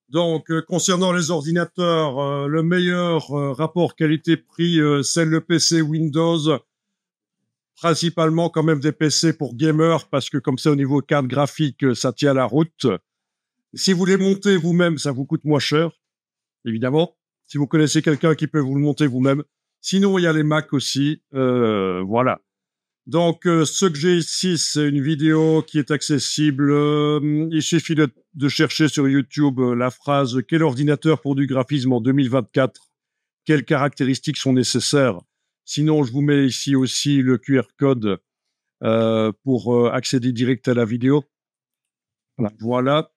Donc, concernant les ordinateurs, le meilleur rapport qualité-prix, c'est le PC Windows, principalement quand même des PC pour gamers, parce que comme ça, au niveau carte graphique, ça tient la route. Si vous les montez vous-même, ça vous coûte moins cher, évidemment. Si vous connaissez quelqu'un qui peut vous le monter vous-même. Sinon, il y a les Mac aussi. Voilà. Donc, ce que j'ai ici, c'est une vidéo qui est accessible. Il suffit de chercher sur YouTube la phrase « Quel ordinateur pour du graphisme en 2024 ? Quelles caractéristiques sont nécessaires ?» Sinon, je vous mets ici aussi le QR code pour accéder direct à la vidéo. Voilà.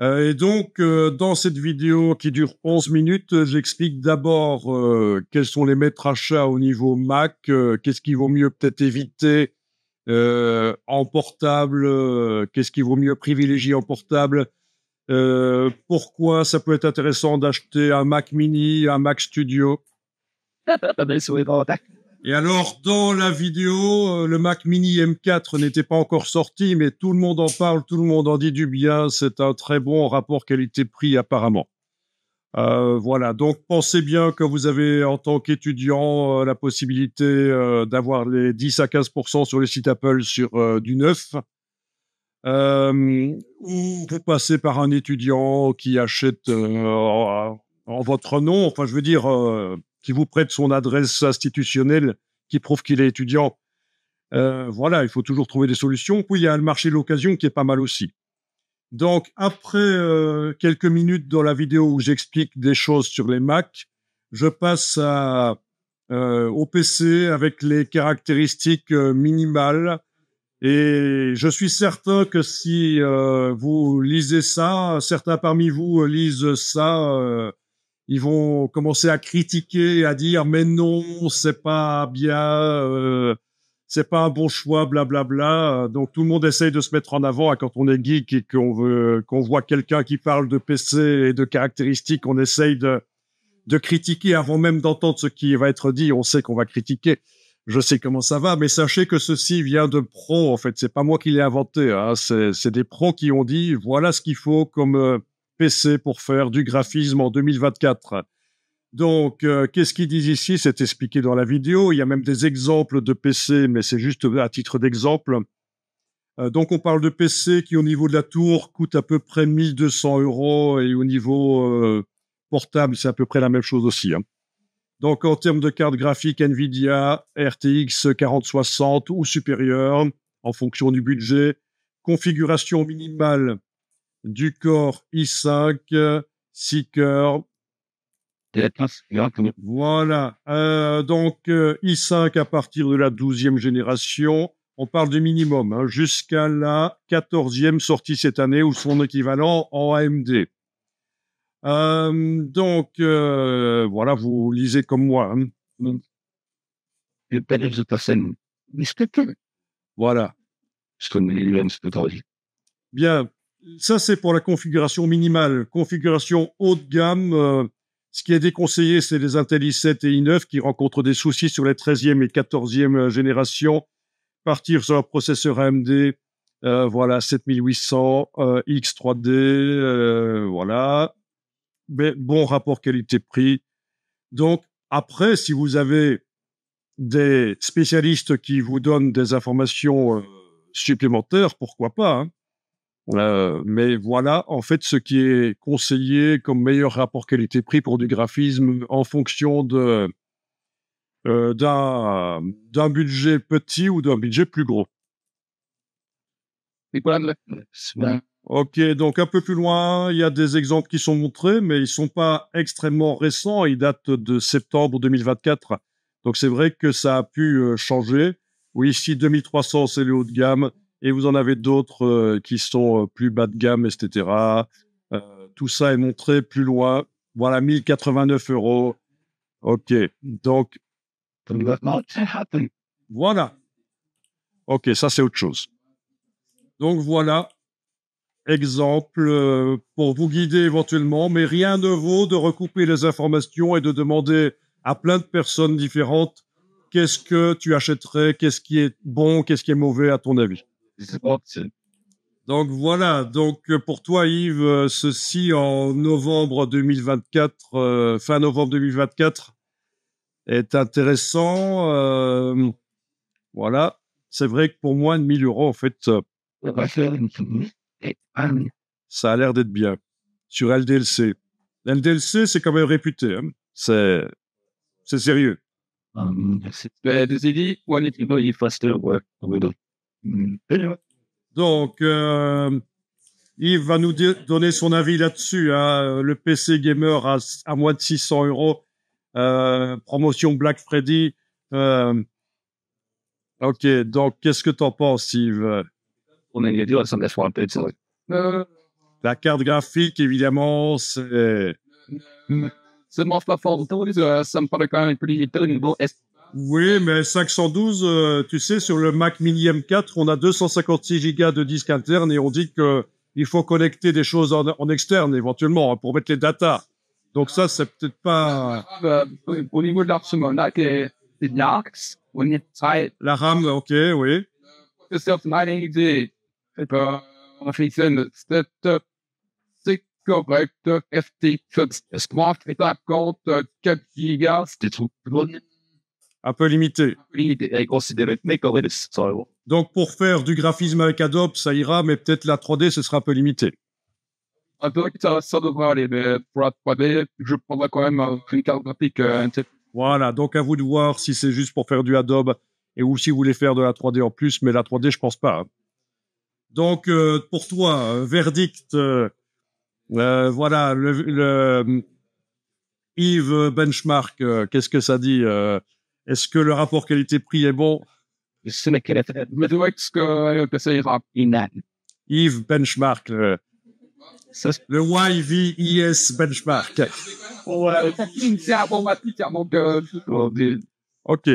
Et donc, dans cette vidéo qui dure 11 minutes, j'explique d'abord quels sont les maîtres achats au niveau Mac, qu'est-ce qu'il vaut mieux peut-être éviter en portable, qu'est-ce qu'il vaut mieux privilégier en portable, pourquoi ça peut être intéressant d'acheter un Mac Mini, un Mac Studio. Et alors, dans la vidéo, le Mac Mini M4 n'était pas encore sorti, mais tout le monde en parle, tout le monde en dit du bien. C'est un très bon rapport qualité-prix apparemment. Voilà, donc pensez bien que vous avez en tant qu'étudiant la possibilité d'avoir les 10 à 15% sur les sites Apple sur du neuf. Ou vous passez par un étudiant qui achète en votre nom, enfin je veux dire, qui vous prête son adresse institutionnelle qui prouve qu'il est étudiant. Voilà, il faut toujours trouver des solutions. Puis il y a le marché de l'occasion qui est pas mal aussi. Donc après quelques minutes dans la vidéo où j'explique des choses sur les Mac, je passe au PC avec les caractéristiques minimales. Et je suis certain que si vous lisez ça, certains parmi vous lisent ça, ils vont commencer à critiquer, à dire mais non, c'est pas bien, c'est pas un bon choix, blablabla. Donc tout le monde essaye de se mettre en avant quand on est geek et qu'on voit quelqu'un qui parle de PC et de caractéristiques, on essaye de critiquer avant même d'entendre ce qui va être dit. On sait qu'on va critiquer. Je sais comment ça va, mais sachez que ceci vient de pros, en fait. C'est pas moi qui l'ai inventé, hein. C'est des pros qui ont dit, voilà ce qu'il faut comme PC pour faire du graphisme en 2024. Donc, qu'est-ce qu'ils disent ici? C'est expliqué dans la vidéo. Il y a même des exemples de PC, mais c'est juste à titre d'exemple. Donc, on parle de PC qui, au niveau de la tour, coûte à peu près 1200 € et au niveau portable, c'est à peu près la même chose aussi, hein. Donc, en termes de carte graphique, NVIDIA, RTX 4060 ou supérieur, en fonction du budget. Configuration minimale du Core i5, 6 cœurs. Voilà. Donc, i5 à partir de la 12e génération. On parle de minimum, hein, jusqu'à la 14e sortie cette année ou son équivalent en AMD. Donc, voilà, vous lisez comme moi, hein. Voilà. Bien. Ça, c'est pour la configuration minimale. Configuration haut de gamme, ce qui est déconseillé, c'est les Intel i7 et i9 qui rencontrent des soucis sur les 13e et 14e générations. Partir sur un processeur AMD, voilà, 7800, X3D, voilà. Mais bon rapport qualité-prix. Donc, après, si vous avez des spécialistes qui vous donnent des informations supplémentaires, pourquoi pas, hein. Mais voilà, en fait, ce qui est conseillé comme meilleur rapport qualité-prix pour du graphisme en fonction de d'un budget petit ou d'un budget plus gros. Ok, donc un peu plus loin, il y a des exemples qui sont montrés, mais ils sont pas extrêmement récents. Ils datent de septembre 2024. Donc c'est vrai que ça a pu changer. Oui, ici 2300, c'est le haut de gamme, et vous en avez d'autres qui sont plus bas de gamme, etc. Tout ça est montré plus loin. Voilà, 1089 €. Ok, donc voilà. Ok, ça c'est autre chose. Donc voilà. Exemple pour vous guider éventuellement, mais rien ne vaut de recouper les informations et de demander à plein de personnes différentes qu'est-ce que tu achèterais, qu'est-ce qui est bon, qu'est-ce qui est mauvais à ton avis. Donc voilà, donc pour toi Yves, ceci en novembre 2024, fin novembre 2024, est intéressant. Voilà, c'est vrai que pour moins de 1000 euros, en fait, ça a l'air d'être bien. Sur LDLC. LDLC, c'est quand même réputé, hein. C'est sérieux. Donc, Yves va nous donner son avis là-dessus, hein. Le PC Gamer à moins de 600 euros. Promotion Black Friday. Ok, donc qu'est-ce que t'en penses, Yves? La carte graphique, évidemment, c'est... Ça me paraît quand même pretty bon. Oui, mais 512, tu sais, sur le Mac Mini M4, on a 256 Go de disque interne et on dit que il faut connecter des choses en externe éventuellement, hein, pour mettre les datas. Donc ça, c'est peut-être pas... Au niveau de l'arsenal, là, c'est l'axe, on est tight. La RAM, ok, oui. C'est ça, on a fait ça, c'est correct, FT, Smart, fait un compte, 4 gigas, c'était tout. Un peu limité. Considéré, mais correct, ça va. Donc pour faire du graphisme avec Adobe, ça ira, mais peut-être la 3D, ce sera un peu limité. Ça devrait aller, mais pour la 3D, je prendrais quand même une carte graphique. Voilà, donc à vous de voir si c'est juste pour faire du Adobe et ou si vous voulez faire de la 3D en plus, mais la 3D, je pense pas, hein. Donc pour toi, verdict, voilà, Yves Benchmark, qu'est-ce que ça dit? Est-ce que le rapport qualité-prix est bon? Mais tu vois que ça ira. Yves Benchmark, le YVES Benchmark. C'est un bon matin, donc, Ok.